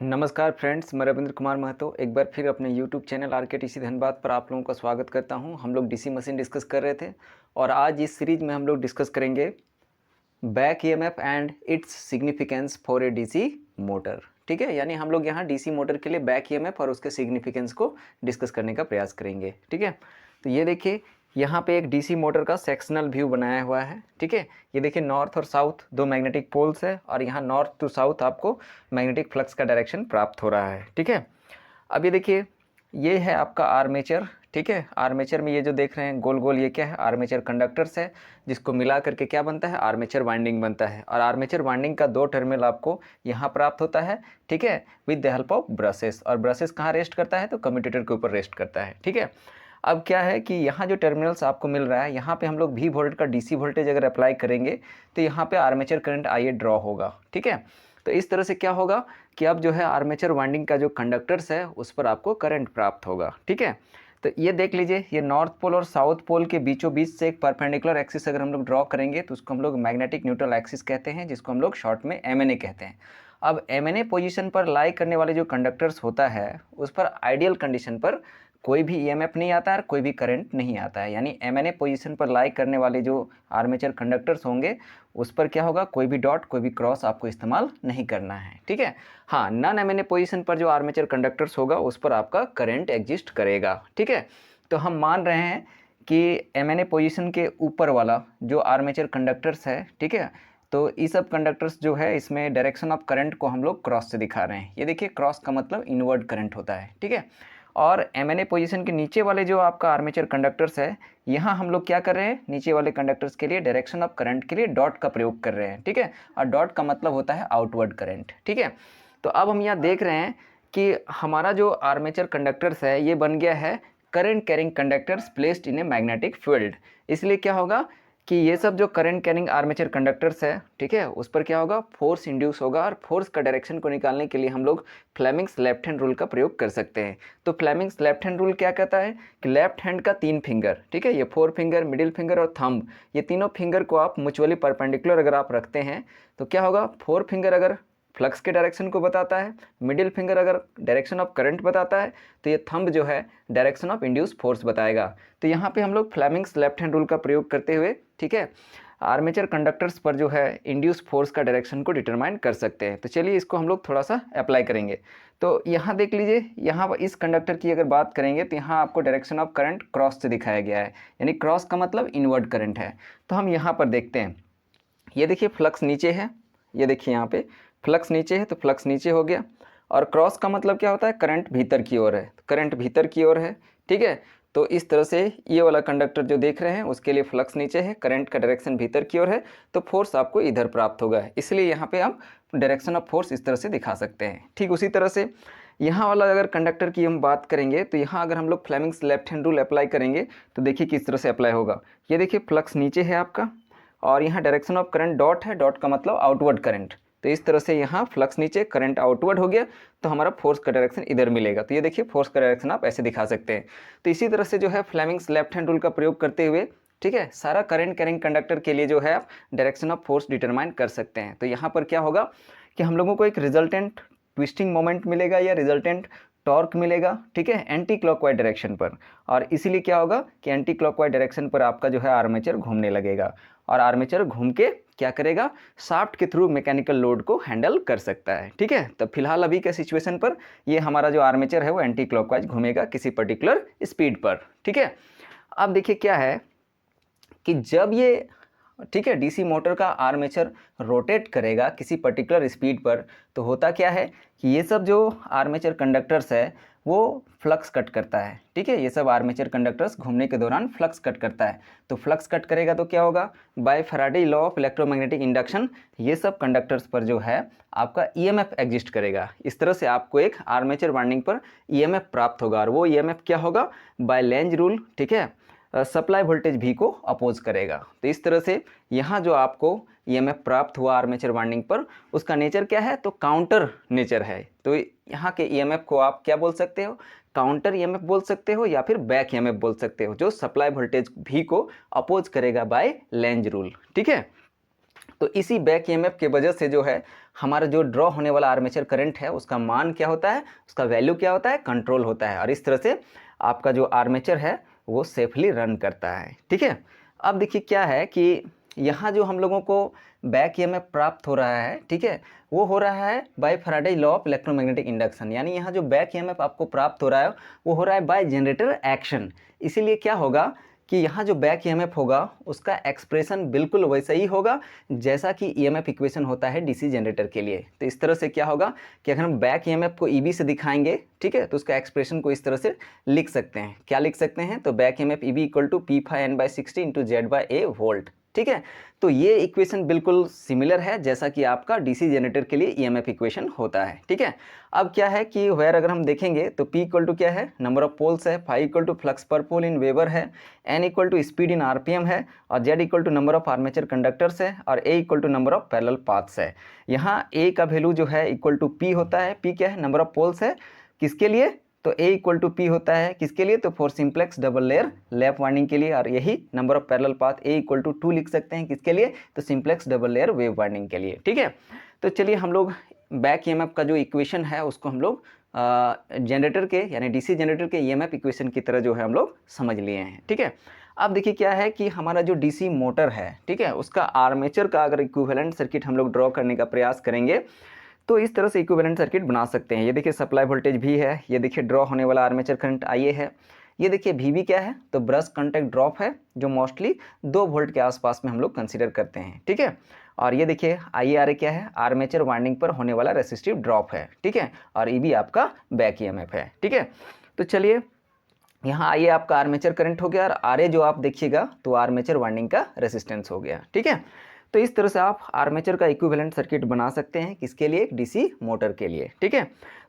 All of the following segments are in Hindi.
नमस्कार फ्रेंड्स, मैं रविंद्र कुमार महतो एक बार फिर अपने यूट्यूब चैनल आरकेटीसी धनबाद पर आप लोगों का स्वागत करता हूं। हम लोग डीसी मशीन डिस्कस कर रहे थे और आज इस सीरीज में हम लोग डिस्कस करेंगे back EMF and its significance for a DC motor. ठीक है, यानी हम लोग यहाँ डीसी मोटर के लिए बैक ईएमएफ और उसके सिग्निफिकेंस को डिस्कस करने का प्रयास करेंगे। ठीक है, तो ये देखिए यहाँ पे एक डीसी मोटर का सेक्शनल व्यू बनाया हुआ है। ठीक है, ये देखिए नॉर्थ और साउथ दो मैग्नेटिक पोल्स है और यहाँ नॉर्थ टू साउथ आपको मैग्नेटिक फ्लक्स का डायरेक्शन प्राप्त हो रहा है। ठीक है, अब ये देखिए ये है आपका आर्मेचर। ठीक है, आर्मेचर में ये जो देख रहे हैं गोल गोल, ये क्या है? आर्मेचर कंडक्टर्स है, जिसको मिला करके क्या बनता है? आर्मेचर वाइंडिंग बनता है। और आर्मेचर वाइंडिंग का दो टर्मिनल आपको यहाँ प्राप्त होता है। ठीक है, with the help of brushes. और ब्रशेस कहाँ रेस्ट करता है? तो कम्यूटेटर के ऊपर रेस्ट करता है। ठीक है, अब क्या है कि यहाँ जो टर्मिनल्स आपको मिल रहा है, यहाँ पे हम लोग V वोल्ट का DC वोल्टेज अगर अप्लाई करेंगे तो यहाँ पे आर्मेचर करंट IA ड्रॉ होगा। ठीक है, तो इस तरह से क्या होगा कि अब जो है आर्मेचर वाइंडिंग का जो कंडक्टर्स है उस पर आपको करंट प्राप्त होगा। ठीक है, तो ये देख लीजिए, ये नॉर्थ पोल और साउथ पोल के बीचों बीच से एक परपेंडिकुलर एक्सिस अगर हम लोग ड्रॉ करेंगे तो उसको हम लोग मैग्नेटिक न्यूट्रल एक्सिस कहते हैं, जिसको हम लोग शॉर्ट में MNA कहते हैं। अब MNA पोजीशन पर लाई करने वाले जो कंडक्टर्स होता है उस पर आइडियल कंडीशन पर कोई भी EMF नहीं आता है और कोई भी करंट नहीं आता है। यानी MNA पोजीशन पर लाई करने वाले जो आर्मेचर कंडक्टर्स होंगे उस पर क्या होगा, कोई भी डॉट कोई भी क्रॉस आपको इस्तेमाल नहीं करना है। ठीक है, हाँ, नॉन MNA पोजीशन पर जो आर्मेचर कंडक्टर्स होगा उस पर आपका करंट एग्जिस्ट करेगा। ठीक है, तो हम मान रहे हैं कि MNA पोजीशन के ऊपर वाला जो आर्मेचर कंडक्टर्स है, ठीक है, तो ये सब कंडक्टर्स जो है इसमें डायरेक्शन ऑफ करंट को हम लोग क्रॉस से दिखा रहे हैं। ये देखिए क्रॉस का मतलब इनवर्ड करंट होता है। ठीक है, और MNA पोजीशन के नीचे वाले जो आपका आर्मेचर कंडक्टर्स है, यहाँ हम लोग क्या कर रहे हैं, नीचे वाले कंडक्टर्स के लिए डायरेक्शन ऑफ करंट के लिए डॉट का प्रयोग कर रहे हैं। ठीक है, और डॉट का मतलब होता है आउटवर्ड करंट। ठीक है, तो अब हम यहाँ देख रहे हैं कि हमारा जो आर्मेचर कंडक्टर्स है ये बन गया है current carrying conductors placed in a magnetic field. इसलिए क्या होगा कि ये सब जो करंट कैरिंग आर्मेचर कंडक्टर्स है, ठीक है, उस पर क्या होगा, फोर्स इंड्यूस होगा। और फोर्स का डायरेक्शन को निकालने के लिए हम लोग फ्लेमिंग्स लेफ्ट हैंड रूल का प्रयोग कर सकते हैं। तो फ्लेमिंग्स लेफ्ट हैंड रूल क्या कहता है कि लेफ्ट हैंड का 3 फिंगर, ठीक है, ये 4 फिंगर, मिडिल फिंगर और थंब, ये तीनों फिंगर को आप म्यूचुअली परपेंडिकुलर अगर आप रखते हैं तो क्या होगा, 4 फिंगर अगर फ्लक्स के डायरेक्शन को बताता है, मिडिल फिंगर अगर डायरेक्शन ऑफ करंट बताता है, तो ये थंब जो है डायरेक्शन ऑफ इंड्यूस फोर्स बताएगा। तो यहाँ पे हम लोग फ्लेमिंग्स लेफ्ट हैंड रूल का प्रयोग करते हुए, ठीक है, आर्मेचर कंडक्टर्स पर जो है इंड्यूस फोर्स का डायरेक्शन को डिटरमाइन कर सकते हैं। तो चलिए इसको हम लोग थोड़ा सा अप्लाई करेंगे। तो यहाँ देख लीजिए, यहाँ इस कंडक्टर की अगर बात करेंगे तो यहाँ आपको डायरेक्शन ऑफ करंट क्रॉस से दिखाया गया है, यानी क्रॉस का मतलब इनवर्ड करंट है। तो हम यहाँ पर देखते हैं, ये देखिए फ्लक्स नीचे है, ये देखिए यहाँ पे फ्लक्स नीचे है, तो फ्लक्स नीचे हो गया। और क्रॉस का मतलब क्या होता है, करंट भीतर की ओर है, तो करंट भीतर की ओर है। ठीक है, तो इस तरह से ये वाला कंडक्टर जो देख रहे हैं उसके लिए फ्लक्स नीचे है, करंट का डायरेक्शन भीतर की ओर है, तो फोर्स आपको इधर प्राप्त होगा। इसलिए यहाँ पे हम डायरेक्शन ऑफ फोर्स इस तरह से दिखा सकते हैं। ठीक उसी तरह से यहाँ वाला अगर कंडक्टर की हम बात करेंगे तो यहाँ अगर हम लोग Fleming's left hand rule apply करेंगे तो देखिए किस तरह से अप्लाई होगा। ये देखिए फ्लक्स नीचे है आपका और यहाँ डायरेक्शन ऑफ करंट डॉट है, डॉट का मतलब आउटवर्ड करंट। तो इस तरह से यहाँ फ्लक्स नीचे, करंट आउटवर्ड हो गया, तो हमारा फोर्स का डायरेक्शन इधर मिलेगा। तो ये देखिए फोर्स का डायरेक्शन आप ऐसे दिखा सकते हैं। तो इसी तरह से जो है फ्लेमिंग्स लेफ्ट हैंड रूल का प्रयोग करते हुए, ठीक है, सारा करंट कैरिंग कंडक्टर के लिए जो है आप डायरेक्शन ऑफ फोर्स डिटरमाइन कर सकते हैं। तो यहाँ पर क्या होगा कि हम लोगों को एक रिजल्टेंट ट्विस्टिंग मोमेंट मिलेगा या रिजल्टेंट टॉर्क मिलेगा, ठीक है, एंटी क्लॉकवाइज डायरेक्शन पर। और इसीलिए क्या होगा कि एंटी क्लॉकवाइज डायरेक्शन पर आपका जो है आर्मेचर घूमने लगेगा और आर्मेचर घूम के क्या करेगा, शाफ्ट के थ्रू मैकेनिकल लोड को हैंडल कर सकता है। ठीक है, तो फिलहाल अभी के सिचुएशन पर ये हमारा जो आर्मेचर है वो एंटी क्लॉकवाइज घूमेगा किसी पर्टिकुलर स्पीड पर। ठीक है, अब देखिए क्या है कि जब ये, ठीक है, डीसी मोटर का आर्मेचर रोटेट करेगा किसी पर्टिकुलर स्पीड पर, तो होता क्या है कि ये सब जो आर्मेचर कंडक्टर्स है वो फ्लक्स कट करता है। ठीक है, ये सब आर्मेचर कंडक्टर्स घूमने के दौरान फ्लक्स कट करता है। तो फ्लक्स कट करेगा तो क्या होगा, by Faraday law of electromagnetic induction ये सब कंडक्टर्स पर जो है आपका ईएमएफ एग्जिस्ट करेगा। इस तरह से आपको एक आर्मेचर वाइंडिंग पर ईएमएफ प्राप्त होगा और वो ईएमएफ क्या होगा, बाय लेंज रूल, ठीक है, सप्लाई वोल्टेज भी को अपोज करेगा। तो इस तरह से यहाँ जो आपको ईएमएफ प्राप्त हुआ आर्मेचर वाइंडिंग पर, उसका नेचर क्या है, तो काउंटर नेचर है। तो यहाँ के ईएमएफ को आप क्या बोल सकते हो, काउंटर ईएमएफ बोल सकते हो या फिर बैक ईएमएफ बोल सकते हो, जो सप्लाई वोल्टेज भी को अपोज करेगा बाय लेंज रूल। ठीक है, तो इसी बैक ईएमएफ के वजह से जो है हमारा जो ड्रॉ होने वाला आर्मेचर करंट है उसका मान क्या होता है, उसका वैल्यू क्या होता है, कंट्रोल होता है, और इस तरह से आपका जो आर्मेचर है वो सेफली रन करता है। ठीक है, अब देखिए क्या है कि यहाँ जो हम लोगों को बैक ईएमएफ प्राप्त हो रहा है, ठीक है, वो हो रहा है by Faraday law of electromagnetic induction, यानी यहाँ जो बैक ईएमएफ आपको प्राप्त हो रहा है वो हो रहा है बाय जनरेटर एक्शन। इसीलिए क्या होगा कि यहाँ जो बैक ईएमएफ होगा उसका एक्सप्रेशन बिल्कुल वैसा ही होगा जैसा कि ईएमएफ इक्वेशन होता है डीसी जनरेटर के लिए। तो इस तरह से क्या होगा कि अगर हम बैक ईएमएफ को ईबी से दिखाएंगे, ठीक है, तो उसका एक्सप्रेशन को इस तरह से लिख सकते हैं। क्या लिख सकते हैं, तो back EMF EB equal to P⁴N/60 into Z/A volt. ठीक है, तो ये इक्वेशन बिल्कुल सिमिलर है जैसा कि आपका डीसी जनरेटर के लिए ईएमएफ इक्वेशन होता है। ठीक है, अब क्या है कि वेयर अगर हम देखेंगे तो P इक्वल टू क्या है, नंबर ऑफ पोल्स है, phi equal to flux per pole in weber है, N equal to speed in RPM है, और Z equal to number of armature conductors है, और A equal to number of parallel paths है। यहाँ A का वैल्यू जो है इक्वल टू P होता है। P क्या है, नंबर ऑफ पोल्स है, किसके लिए, तो A इक्वल टू P होता है किसके लिए, तो for simplex double layer lap winding के लिए, और यही number of parallel path A equal to 2 लिख सकते हैं किसके लिए, तो simplex double layer wave winding के लिए। ठीक है, तो चलिए हम लोग बैक ईएमएफ का जो इक्वेशन है उसको हम लोग जनरेटर के यानी डीसी जनरेटर के ईएमएफ इक्वेशन की तरह जो है हम लोग समझ लिए हैं। ठीक है, अब देखिए क्या है कि हमारा जो डीसी मोटर है, ठीक है, उसका आर्मेचर का अगर इक्विवेलेंट सर्किट हम लोग ड्रॉ करने का प्रयास करेंगे तो इस तरह से इक्विवेलेंट सर्किट बना सकते हैं। ये देखिए सप्लाई वोल्टेज भी है, ये देखिए ड्रॉ होने वाला आर्मेचर करंट IA है, ये देखिए VB क्या है, तो ब्रश कॉन्टैक्ट ड्रॉप है जो मोस्टली 2 वोल्ट के आसपास में हम लोग कंसीडर करते हैं। ठीक है, और ये देखिए IARA क्या है, आर्मेचर वाइंडिंग पर होने वाला रेसिस्टिव ड्रॉप है। ठीक है, और EB आपका बैक ईएमएफ है। ठीक है, तो चलिए यहाँ IA आपका आर्मेचर करंट हो गया, और RA जो आप देखिएगा तो आर्मेचर वाइंडिंग का रेसिस्टेंस हो गया। ठीक है, तो इस तरह से आप आर्मेचर का इक्विवेलेंट सर्किट बना सकते हैं किसके लिए, डीसी मोटर के लिए। ठीक है,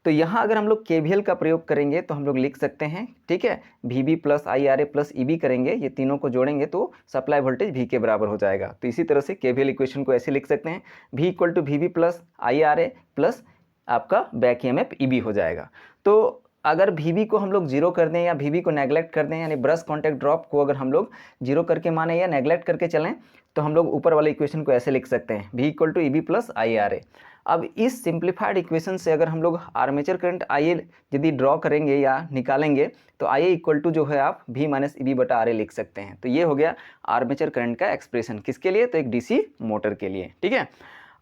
तो यहाँ अगर हम लोग केवीएल का प्रयोग करेंगे तो हम लोग लिख सकते हैं, ठीक है, VB plus IRA plus EB करेंगे, ये तीनों को जोड़ेंगे तो सप्लाई वोल्टेज V के बराबर हो जाएगा। तो इसी तरह से केवीएल इक्वेशन को ऐसे लिख सकते हैं, V equal to VB plus IRA plus आपका बैक ईएमएफ EB हो जाएगा। तो अगर VB को हम लोग जीरो कर दें या VB को नेगलेक्ट कर दें, यानी ब्रश कॉन्टैक्ट ड्रॉप को अगर हम लोग जीरो करके माने या नेगलेक्ट करके चलें, तो हम लोग ऊपर वाले इक्वेशन को ऐसे लिख सकते हैं, V equal to EB plus IRA। अब इस सिंप्लीफाइड इक्वेशन से अगर हम लोग आर्मेचर करंट IA यदि ड्रॉ करेंगे या निकालेंगे तो IA इक्वल टू जो है आप V माइनस EB बटा RA लिख सकते हैं। तो ये हो गया आर्मेचर करंट का एक्सप्रेशन किसके लिए, तो एक DC मोटर के लिए। ठीक है,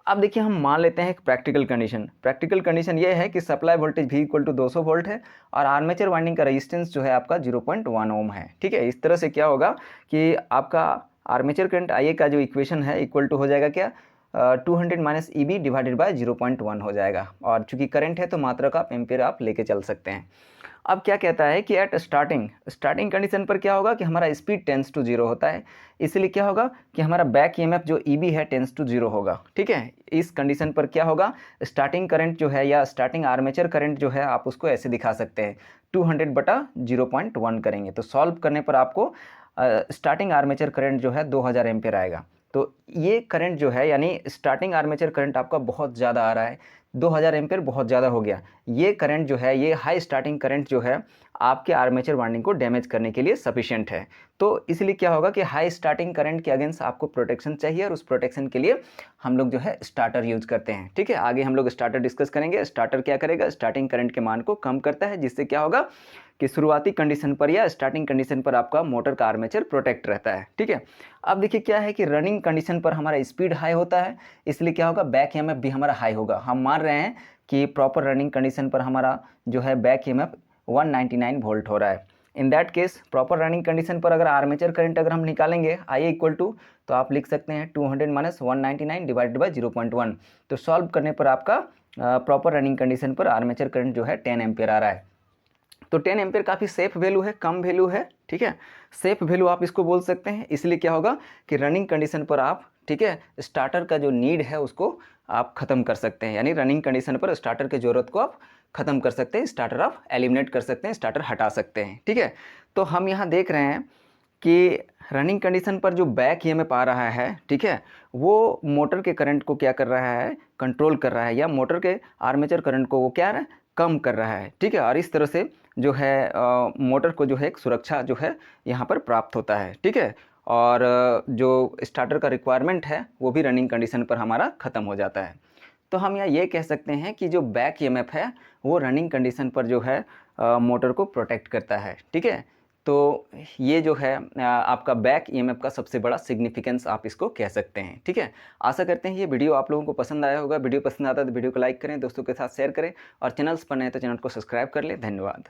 अब देखिए हम मान लेते हैं एक प्रैक्टिकल कंडीशन। प्रैक्टिकल कंडीशन ये है कि supply voltage V equal to 200 volt है और आर्मेचर वाइंडिंग का रेजिस्टेंस जो है आपका 0.1 ओम है। ठीक है, इस तरह से क्या होगा कि आपका आर्मेचर करंट IA का जो इक्वेशन है इक्वल टू हो जाएगा क्या, 200 माइनस EB डिवाइडेड बाय 0.1 हो जाएगा, और चूंकि करंट है तो मात्रा का एम्पीयर आप लेके चल सकते हैं। अब क्या कहता है कि एट स्टार्टिंग कंडीशन पर क्या होगा कि हमारा स्पीड टेंस टू 0 होता है, इसलिए क्या होगा कि हमारा बैक ईएमएफ जो EB है टेंस टू 0 होगा। ठीक है, इस कंडीशन पर क्या होगा, स्टार्टिंग करंट जो है या स्टार्टिंग आर्मेचर करंट जो है आप उसको ऐसे दिखा सकते हैं, 200 बटा 0.1 करेंगे तो सॉल्व करने पर आपको स्टार्टिंग आर्मेचर करंट जो है 2000 एम्पीयर आएगा। तो ये करंट जो है यानी स्टार्टिंग आर्मेचर करंट आपका बहुत ज़्यादा आ रहा है, 2000 एम्पीयर बहुत ज़्यादा हो गया। ये करंट जो है, ये हाई स्टार्टिंग करंट जो है आपके आर्मेचर वाइंडिंग को डैमेज करने के लिए सफिशिएंट है। तो इसलिए क्या होगा कि हाई स्टार्टिंग करंट के अगेंस्ट आपको प्रोटेक्शन चाहिए, और उस प्रोटेक्शन के लिए हम लोग जो है स्टार्टर यूज करते हैं। ठीक है, आगे हम लोग स्टार्टर डिस्कस करेंगे। स्टार्टर क्या करेगा, स्टार्टिंग करंट के मान को कम करता है, जिससे क्या होगा कि शुरुआती कंडीशन पर या स्टार्टिंग कंडीशन पर आपका मोटर का आर्मेचर प्रोटेक्ट रहता है। ठीक है, अब देखिए क्या है कि रनिंग कंडीशन पर हमारा स्पीड हाई होता है, इसलिए क्या होगा बैक ईएमएफ भी हमारा हाई होगा। हम मान रहे हैं कि प्रॉपर रनिंग कंडीशन पर हमारा जो है बैक ईएमएफ 199 वोल्ट हो रहा है। In that case proper running condition पर अगर आर्मेचर करंट अगर हम निकालेंगे IA इक्वल टू, तो आप लिख सकते हैं 200 माइनस 199 डिवाइडेड बाई 0.1। तो सॉल्व करने पर आपका प्रॉपर रनिंग कंडीशन पर आर्मेचर करंट जो है 10 एम्पीयर आ रहा है। तो 10 एम्पीयर काफ़ी सेफ वैल्यू है, कम वैल्यू है। ठीक है, सेफ वैल्यू आप इसको बोल सकते हैं। इसलिए क्या होगा कि रनिंग कंडीशन पर आप, ठीक है, स्टार्टर का जो नीड है उसको आप ख़त्म कर सकते हैं, यानी रनिंग कंडीशन पर स्टार्टर की ज़रूरत को आप ख़त्म कर सकते हैं, स्टार्टर आप एलिमिनेट कर सकते हैं, स्टार्टर हटा सकते हैं। ठीक है, तो हम यहाँ देख रहे हैं कि रनिंग कंडीशन पर जो बैक ईएमएफ आ रहा है, ठीक है, वो मोटर के करंट को क्या कर रहा है, कंट्रोल कर रहा है, या मोटर के आर्मेचर करंट को वो क्या है, कम कर रहा है। ठीक है, और इस तरह से जो है मोटर को जो है एक सुरक्षा जो है यहाँ पर प्राप्त होता है। ठीक है, और जो स्टार्टर का रिक्वायरमेंट है वो भी रनिंग कंडीशन पर हमारा ख़त्म हो जाता है। तो हम यहाँ ये कह सकते हैं कि जो बैक ईएमएफ है वो रनिंग कंडीशन पर जो है मोटर को प्रोटेक्ट करता है। ठीक है, तो ये जो है आपका बैक ईएमएफ का सबसे बड़ा सिग्निफिकेंस आप इसको कह सकते हैं। ठीक है, आशा करते हैं ये वीडियो आप लोगों को पसंद आया होगा। वीडियो पसंद आता है तो वीडियो को लाइक करें, दोस्तों के साथ शेयर करें और चैनल्स पर नए तो चैनल को सब्सक्राइब कर लें। धन्यवाद।